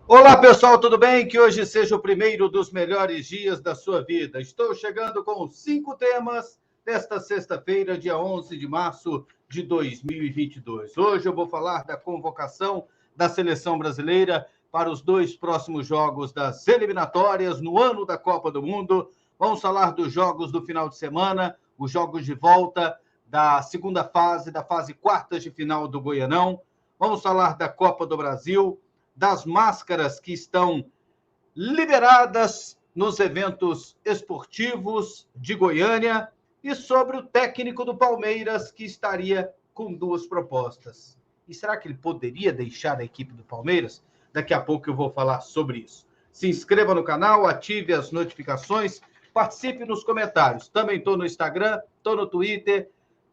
Olá, pessoal, tudo bem? Que hoje seja o primeiro dos melhores dias da sua vida. Estou chegando com 5 temas desta sexta-feira, dia 11 de março de 2022. Hoje eu vou falar da convocação da seleção brasileira para os 2 próximos jogos das eliminatórias no ano da Copa do Mundo. Vamos falar dos jogos do final de semana, os jogos de volta da segunda fase, da fase quartas de final do Goianão. Vamos falar da Copa do Brasil, das máscaras que estão liberadas nos eventos esportivos de Goiânia e sobre o técnico do Palmeiras que estaria com 2 propostas. E será que ele poderia deixar a equipe do Palmeiras? Daqui a pouco eu vou falar sobre isso. Se inscreva no canal, ative as notificações, participe nos comentários. Também estou no Instagram, estou no Twitter,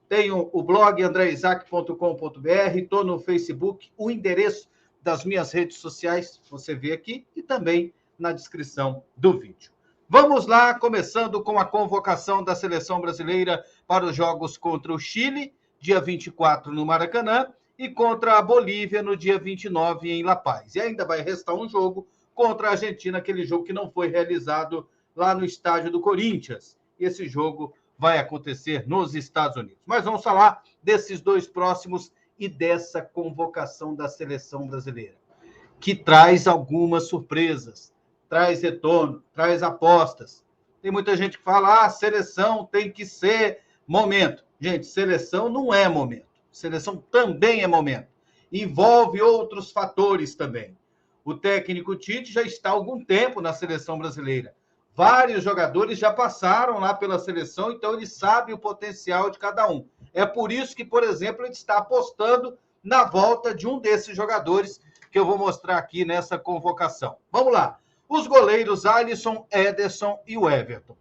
tenho o blog andreisaac.com.br, estou no Facebook, o endereço das minhas redes sociais, você vê aqui, e também na descrição do vídeo. Vamos lá, começando com a convocação da seleção brasileira para os jogos contra o Chile, dia 24 no Maracanã, e contra a Bolívia no dia 29 em La Paz. E ainda vai restar um jogo contra a Argentina, aquele jogo que não foi realizado lá no estádio do Corinthians. Esse jogo vai acontecer nos Estados Unidos. Mas vamos falar desses 2 próximos e dessa convocação da seleção brasileira, que traz algumas surpresas, traz retorno, traz apostas. Tem muita gente que fala, seleção tem que ser momento. Gente, seleção não é momento. Seleção também é momento. Envolve outros fatores também. O técnico Tite já está há algum tempo na seleção brasileira. Vários jogadores já passaram lá pela seleção, então ele sabe o potencial de cada um. É por isso que, por exemplo, ele está apostando na volta de um desses jogadores que eu vou mostrar aqui nessa convocação. Vamos lá. Os goleiros Alisson, Ederson e o Everton.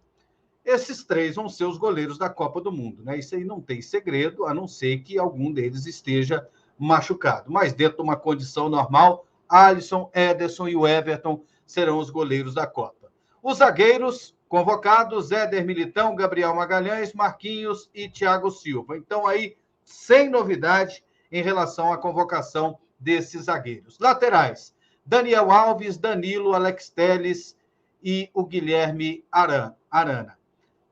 Esses 3 vão ser os goleiros da Copa do Mundo, né? Isso aí não tem segredo, a não ser que algum deles esteja machucado. Mas dentro de uma condição normal, Alisson, Ederson e o Everton serão os goleiros da Copa. Os zagueiros convocados, Éder Militão, Gabriel Magalhães, Marquinhos e Thiago Silva. Então aí, sem novidade em relação à convocação desses zagueiros. Laterais, Daniel Alves, Danilo, Alex Telles e o Guilherme Arana.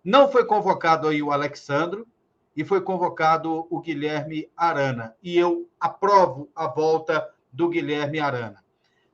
Não foi convocado aí o Alexandro e foi convocado o Guilherme Arana. E eu aprovo a volta do Guilherme Arana.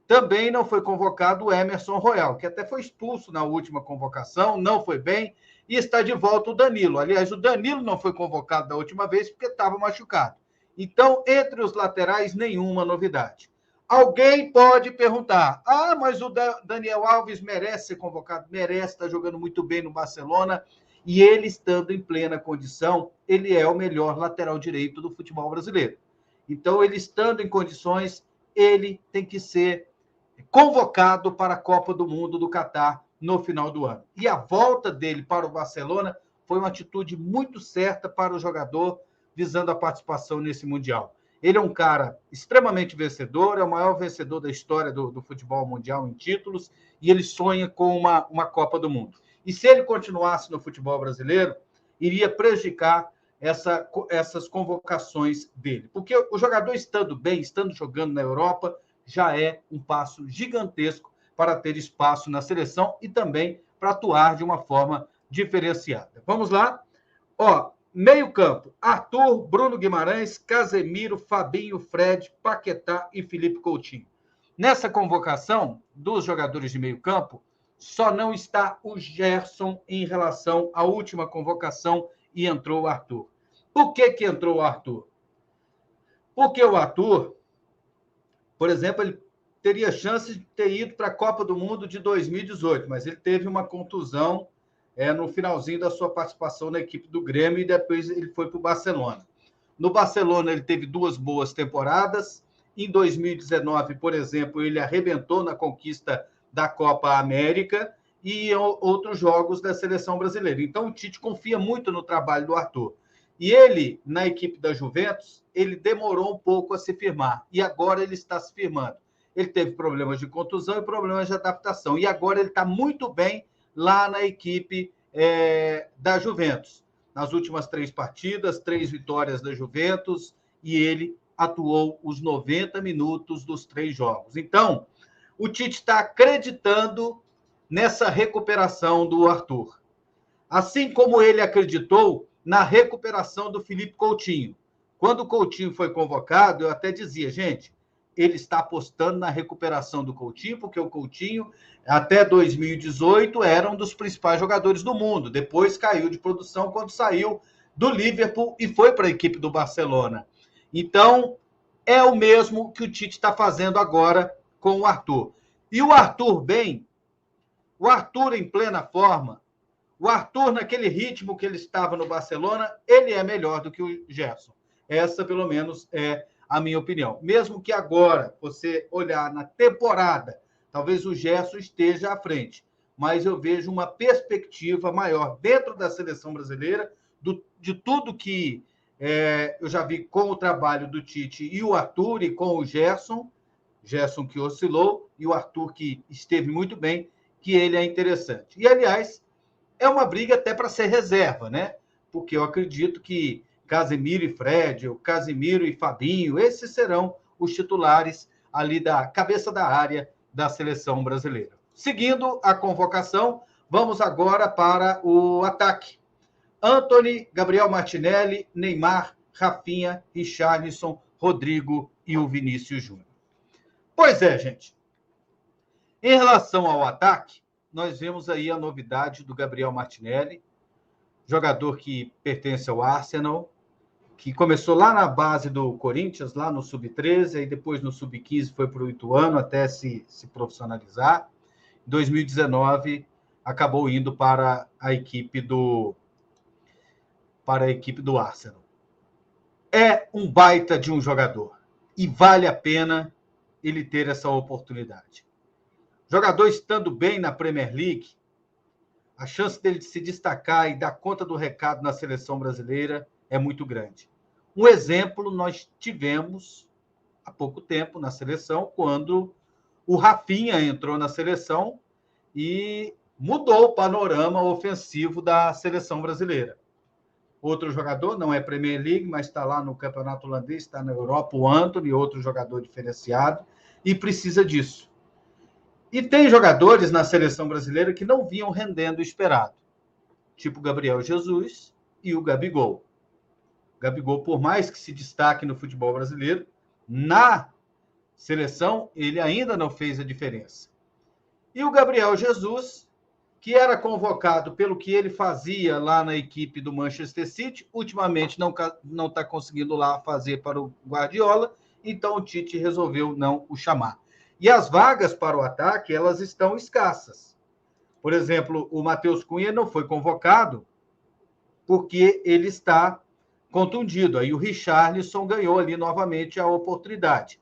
Também não foi convocado o Emerson Royal, que até foi expulso na última convocação, não foi bem, e está de volta o Danilo. Aliás, o Danilo não foi convocado da última vez porque estava machucado. Então, entre os laterais, nenhuma novidade. Alguém pode perguntar, mas o Daniel Alves merece ser convocado? Merece, está jogando muito bem no Barcelona, e ele estando em plena condição, ele é o melhor lateral direito do futebol brasileiro. Então, ele estando em condições, ele tem que ser convocado para a Copa do Mundo do Catar no final do ano. E a volta dele para o Barcelona foi uma atitude muito certa para o jogador visando a participação nesse Mundial. Ele é um cara extremamente vencedor, é o maior vencedor da história do futebol mundial em títulos, e ele sonha com uma Copa do Mundo. E se ele continuasse no futebol brasileiro, iria prejudicar essas convocações dele. Porque o jogador estando bem, estando jogando na Europa, já é um passo gigantesco para ter espaço na seleção e também para atuar de uma forma diferenciada. Vamos lá? Meio campo, Arthur, Bruno Guimarães, Casemiro, Fabinho, Fred, Paquetá e Felipe Coutinho. Nessa convocação dos jogadores de meio campo, só não está o Gerson em relação à última convocação e entrou o Arthur. Por que entrou o Arthur? Porque o Arthur, por exemplo, ele teria chance de ter ido para a Copa do Mundo de 2018, mas ele teve uma contusão no finalzinho da sua participação na equipe do Grêmio e depois ele foi para o Barcelona. No Barcelona, ele teve 2 boas temporadas. Em 2019, por exemplo, ele arrebentou na conquista da Copa América e outros jogos da seleção brasileira. Então, o Tite confia muito no trabalho do Arthur. E ele, na equipe da Juventus, ele demorou um pouco a se firmar. E agora ele está se firmando. Ele teve problemas de contusão e problemas de adaptação. E agora ele está muito bem lá na equipe da Juventus. Nas últimas 3 partidas, 3 vitórias da Juventus, e ele atuou os 90 minutos dos 3 jogos. Então, o Tite está acreditando nessa recuperação do Arthur. Assim como ele acreditou na recuperação do Felipe Coutinho. Quando o Coutinho foi convocado, eu até dizia, gente, ele está apostando na recuperação do Coutinho, porque o Coutinho, até 2018, era um dos principais jogadores do mundo. Depois caiu de produção quando saiu do Liverpool e foi para a equipe do Barcelona. Então, é o mesmo que o Tite está fazendo agora com o Arthur. E o Arthur bem, o Arthur em plena forma, o Arthur naquele ritmo que ele estava no Barcelona, ele é melhor do que o Gerson. Essa, pelo menos, é a minha opinião. Mesmo que agora, você olhar na temporada, talvez o Gerson esteja à frente, mas eu vejo uma perspectiva maior dentro da seleção brasileira, de tudo que eu já vi com o trabalho do Tite e o Arthur e com o Gerson que oscilou, e o Arthur que esteve muito bem, que ele é interessante. E, aliás, é uma briga até para ser reserva, né? Porque eu acredito que Casemiro e Fred, o Casemiro e Fabinho, esses serão os titulares ali da cabeça da área da seleção brasileira. Seguindo a convocação, vamos agora para o ataque. Antony, Gabriel Martinelli, Neymar, Rafinha, Richarlison, Rodrigo e o Vinícius Júnior. Pois é, gente. Em relação ao ataque, nós vemos aí a novidade do Gabriel Martinelli, jogador que pertence ao Arsenal, que começou lá na base do Corinthians, lá no Sub-13, aí depois no Sub-15 foi para o Ituano até se profissionalizar. Em 2019, acabou indo para a equipe do Arsenal. É um baita de um jogador e vale a pena ele ter essa oportunidade. Jogador estando bem na Premier League, a chance dele de se destacar e dar conta do recado na seleção brasileira é muito grande. Um exemplo nós tivemos há pouco tempo na seleção, quando o Rafinha entrou na seleção e mudou o panorama ofensivo da seleção brasileira. Outro jogador, não é Premier League, mas está lá no Campeonato Holandês, está na Europa, o Antony, outro jogador diferenciado, e precisa disso. E tem jogadores na seleção brasileira que não vinham rendendo o esperado, tipo Gabriel Jesus e o Gabigol. O Gabigol, por mais que se destaque no futebol brasileiro, na seleção ele ainda não fez a diferença. E o Gabriel Jesus, que era convocado pelo que ele fazia lá na equipe do Manchester City, ultimamente não está conseguindo lá fazer para o Guardiola, então o Tite resolveu não o chamar. E as vagas para o ataque, elas estão escassas. Por exemplo, o Matheus Cunha não foi convocado porque ele está contundido. Aí o Richarlison ganhou ali novamente a oportunidade.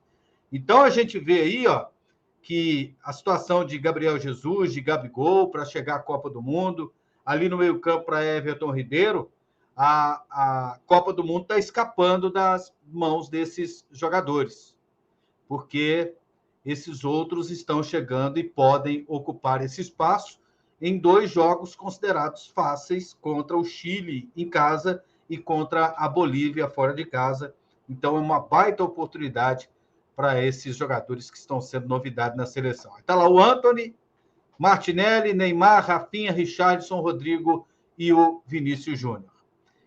Então a gente vê aí, que a situação de Gabriel Jesus, de Gabigol, para chegar à Copa do Mundo, ali no meio-campo para Everton Ribeiro, a Copa do Mundo está escapando das mãos desses jogadores, porque esses outros estão chegando e podem ocupar esse espaço em 2 jogos considerados fáceis, contra o Chile em casa e contra a Bolívia fora de casa. Então é uma baita oportunidade para esses jogadores que estão sendo novidade na seleção. Está lá o Antony, Martinelli, Neymar, Rafinha, Richarlison, Rodrigo e o Vinícius Júnior.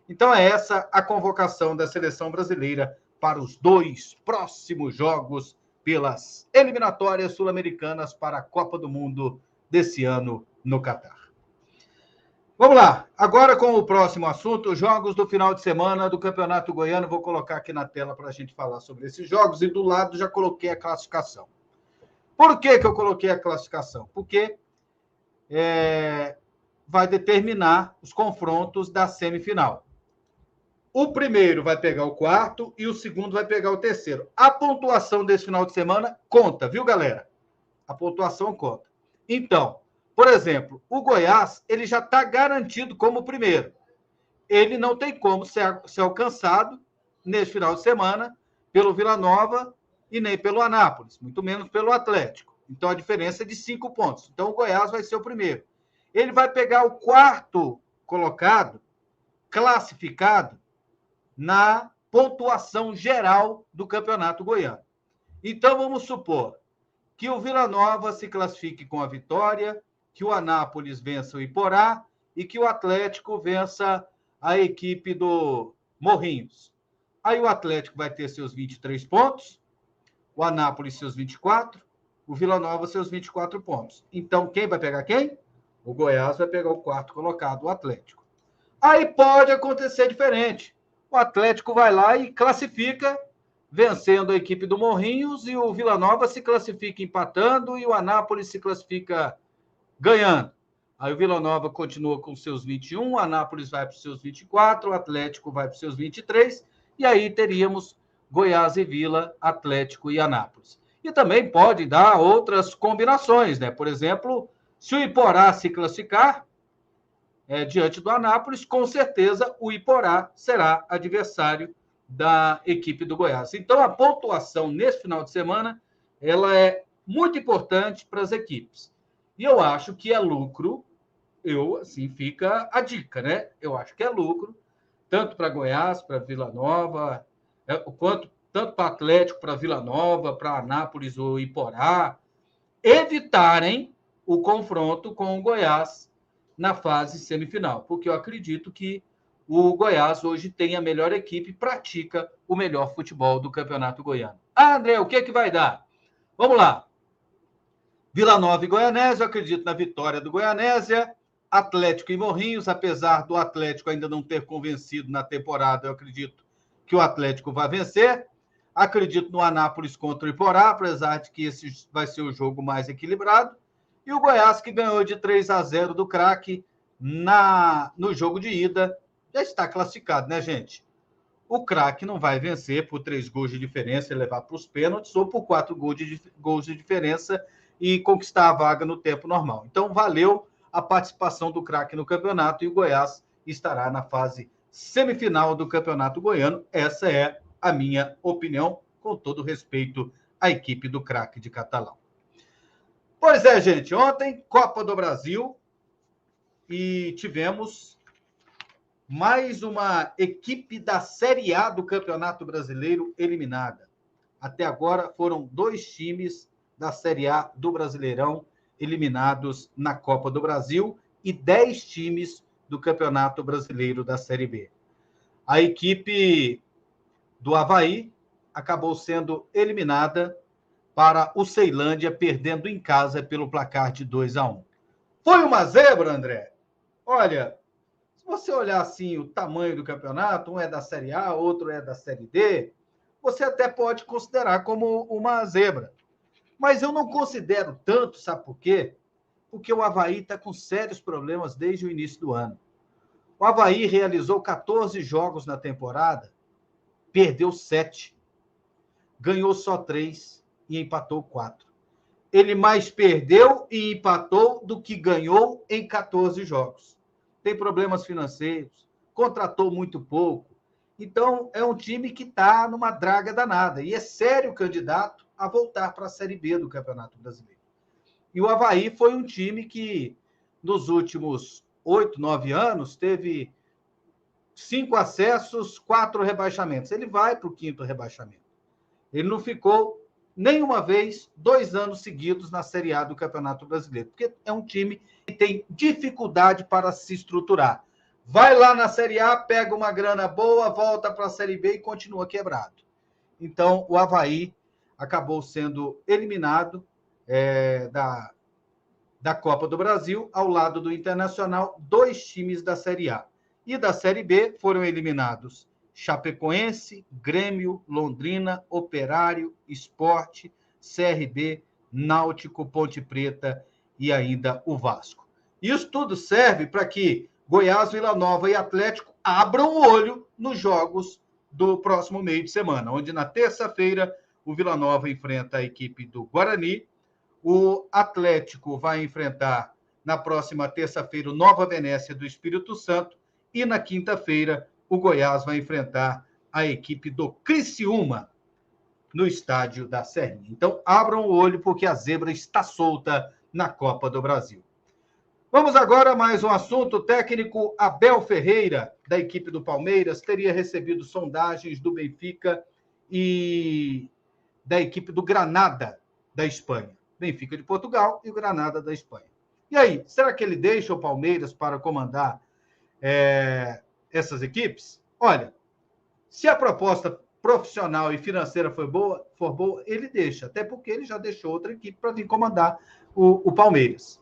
Então é essa a convocação da seleção brasileira para os 2 próximos jogos pelas eliminatórias sul-americanas para a Copa do Mundo desse ano no Catar. Vamos lá, agora com o próximo assunto, os jogos do final de semana do Campeonato Goiano. Vou colocar aqui na tela para a gente falar sobre esses jogos e do lado já coloquei a classificação. Por que eu coloquei a classificação? Porque vai determinar os confrontos da semifinal. O primeiro vai pegar o quarto e o segundo vai pegar o terceiro. A pontuação desse final de semana conta, viu, galera? A pontuação conta. Então, por exemplo, o Goiás, ele já está garantido como primeiro. Ele não tem como ser alcançado nesse final de semana pelo Vila Nova e nem pelo Anápolis, muito menos pelo Atlético. Então, a diferença é de 5 pontos. Então, o Goiás vai ser o primeiro. Ele vai pegar o quarto colocado, classificado, na pontuação geral do Campeonato Goiano. Então, vamos supor que o Vila Nova se classifique com a vitória, que o Anápolis vença o Iporá e que o Atlético vença a equipe do Morrinhos. Aí o Atlético vai ter seus 23 pontos, o Anápolis seus 24, o Vila Nova seus 24 pontos. Então, quem vai pegar quem? O Goiás vai pegar o quarto colocado, o Atlético. Aí pode acontecer diferente. O Atlético vai lá e classifica, vencendo a equipe do Morrinhos, e o Vila Nova se classifica empatando, e o Anápolis se classifica ganhando. Aí o Vila Nova continua com seus 21, o Anápolis vai para os seus 24, o Atlético vai para os seus 23, e aí teríamos Goiás e Vila, Atlético e Anápolis. E também pode dar outras combinações, né? Por exemplo, se o Iporá se classificar diante do Anápolis, com certeza o Iporá será adversário da equipe do Goiás. Então, a pontuação nesse final de semana ela é muito importante para as equipes. E eu acho que é lucro, assim, fica a dica, né? Eu acho que é lucro, tanto para Goiás, para Vila Nova, quanto tanto para Atlético, para Vila Nova, para Anápolis ou Iporá, evitarem o confronto com o Goiás na fase semifinal, porque eu acredito que o Goiás hoje tem a melhor equipe, pratica o melhor futebol do Campeonato Goiano. André, o que vai dar? Vamos lá. Vila Nova e Goianésia, eu acredito na vitória do Goianésia. Atlético e Morrinhos, apesar do Atlético ainda não ter convencido na temporada, eu acredito que o Atlético vai vencer. Acredito no Anápolis contra o Iporá, apesar de que esse vai ser o jogo mais equilibrado. E o Goiás, que ganhou de 3-0 do Craque no jogo de ida, já está classificado, né, gente? O Craque não vai vencer por 3 gols de diferença e levar para os pênaltis, ou por 4 gols de diferença e conquistar a vaga no tempo normal. Então, valeu a participação do Craque no campeonato e o Goiás estará na fase semifinal do Campeonato Goiano. Essa é a minha opinião, com todo respeito à equipe do Craque de Catalão. Pois é, gente, ontem, Copa do Brasil, e tivemos mais uma equipe da Série A do Campeonato Brasileiro eliminada. Até agora foram 2 times da Série A do Brasileirão eliminados na Copa do Brasil e 10 times do Campeonato Brasileiro da Série B. A equipe do Avaí acabou sendo eliminada para o Ceilândia, perdendo em casa pelo placar de 2-1. Foi uma zebra, André? Olha, se você olhar assim o tamanho do campeonato, um é da Série A, outro é da Série D, você até pode considerar como uma zebra. Mas eu não considero tanto, sabe por quê? Porque o Avaí está com sérios problemas desde o início do ano. O Avaí realizou 14 jogos na temporada, perdeu 7, ganhou só 3 e empatou 4. Ele mais perdeu e empatou do que ganhou em 14 jogos. Tem problemas financeiros, contratou muito pouco. Então, é um time que está numa draga danada e é sério candidato a voltar para a Série B do Campeonato Brasileiro. E o Avaí foi um time que, nos últimos 8, 9 anos, teve 5 acessos, 4 rebaixamentos. Ele vai para o 5º rebaixamento. Ele não ficou nenhuma vez 2 anos seguidos na Série A do Campeonato Brasileiro, porque é um time que tem dificuldade para se estruturar. Vai lá na Série A, pega uma grana boa, volta para a Série B e continua quebrado. Então, o Avaí acabou sendo eliminado da Copa do Brasil, ao lado do Internacional, 2 times da Série A. E da Série B foram eliminados Chapecoense, Grêmio, Londrina, Operário, Sport, CRB, Náutico, Ponte Preta e ainda o Vasco. Isso tudo serve para que Goiás, Vila Nova e Atlético abram o olho nos jogos do próximo meio de semana, onde na terça-feira o Vila Nova enfrenta a equipe do Guarani, o Atlético vai enfrentar na próxima terça-feira o Nova Venécia do Espírito Santo e na quinta-feira o Goiás vai enfrentar a equipe do Criciúma no estádio da Serrinha. Então, abram o olho porque a zebra está solta na Copa do Brasil. Vamos agora a mais um assunto. O técnico Abel Ferreira, da equipe do Palmeiras, teria recebido sondagens do Benfica e da equipe do Granada, da Espanha. Benfica de Portugal e o Granada da Espanha. E aí, será que ele deixa o Palmeiras para comandar essas equipes? Olha, se a proposta profissional e financeira for boa, ele deixa, até porque ele já deixou outra equipe para vir comandar o Palmeiras.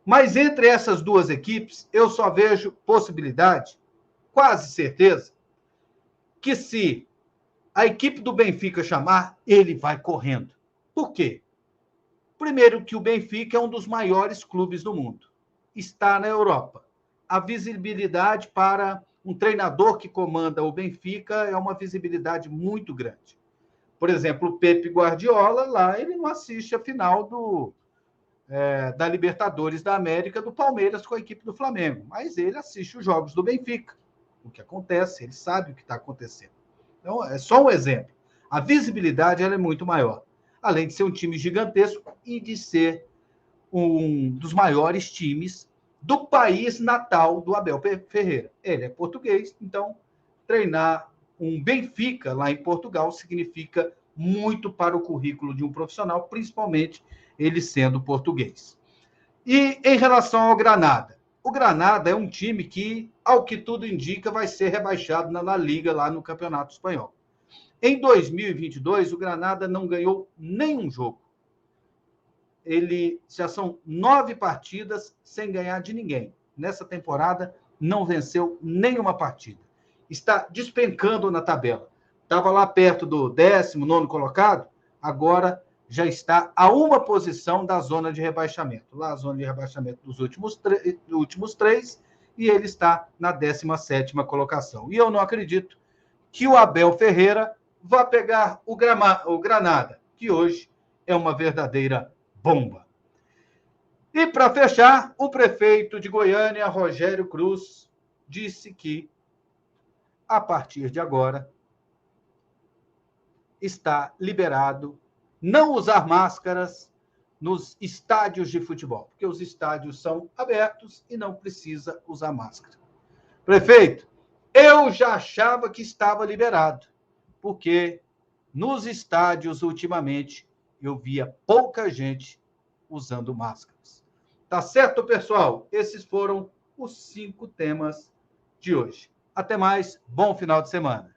Mas entre essas duas equipes, eu só vejo possibilidade, quase certeza, que se a equipe do Benfica chamar, ele vai correndo. Por quê? Primeiro que o Benfica é um dos maiores clubes do mundo. Está na Europa. A visibilidade para um treinador que comanda o Benfica é uma visibilidade muito grande. Por exemplo, o Pepe Guardiola, lá ele não assiste a final da Libertadores da América do Palmeiras com a equipe do Flamengo, mas ele assiste os jogos do Benfica. O que acontece, ele sabe o que está acontecendo. Então, é só um exemplo. A visibilidade ela é muito maior, além de ser um time gigantesco e de ser um dos maiores times do país natal do Abel Ferreira. Ele é português, então treinar um Benfica lá em Portugal significa muito para o currículo de um profissional, principalmente ele sendo português. E em relação ao Granada, o Granada é um time que, ao que tudo indica, vai ser rebaixado na La Liga, lá no Campeonato Espanhol. Em 2022, o Granada não ganhou nenhum jogo. Ele já são 9 partidas sem ganhar de ninguém. Nessa temporada, não venceu nenhuma partida. Está despencando na tabela. Estava lá perto do 19º colocado, agora já está a uma posição da zona de rebaixamento. Lá a zona de rebaixamento dos últimos 3, e ele está na 17ª colocação. E eu não acredito que o Abel Ferreira vá pegar o Granada, que hoje é uma verdadeira bomba. E para fechar, o prefeito de Goiânia, Rogério Cruz, disse que, a partir de agora, está liberado não usar máscaras nos estádios de futebol, porque os estádios são abertos e não precisa usar máscara. Prefeito, eu já achava que estava liberado, porque nos estádios, ultimamente, eu via pouca gente usando máscaras. Tá certo, pessoal? Esses foram os 5 temas de hoje. Até mais, bom final de semana.